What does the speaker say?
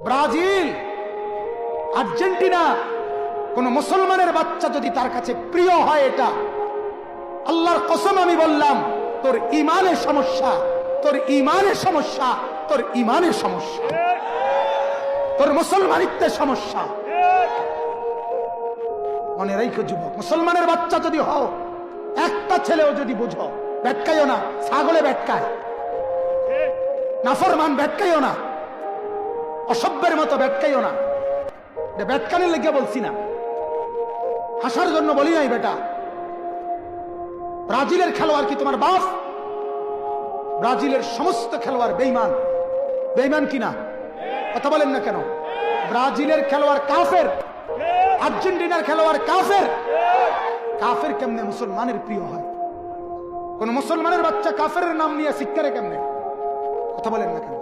Brazil, Argentina, কোন মুসলমানের বাচ্চা যদি তার কাছে প্রিয় হয়, এটা আল্লাহর কসম আমি বললাম, তোর ইমানের সমস্যা, তোর ইমানের সমস্যা, তোর ইমানের সমস্যা, তোর মুসলমানিত্বের সমস্যা। মনে রাখো যুবক, মুসলমানের বাচ্চা যদি হও, একটা ছেলেও যদি বুঝো, ব্যাটকাইও না, ছাগলে ব্যাটকায়, নাফরমান ব্যাটকাইও না, অসভ্যের মতো ব্যাটকাইও না। ব্যাটকানের লেগে বলছি না, হাসার জন্য বলি নাই বেটা। ব্রাজিলের খেলোয়াড় কি তোমার বাপ? ব্রাজিলের সমস্ত খেলোয়াড় বেঈমান। বেঈমান কিনা কথা বলেন না কেন? ব্রাজিলের খেলোয়াড় কাফের, আর্জেন্টিনার খেলোয়াড় কাফের। কাফের কেমনে মুসলমানের প্রিয় হয়? কোন মুসলমানের বাচ্চা কাফের নাম নিয়ে শিক্ষারে কেমনে? কথা বলেন না কেন?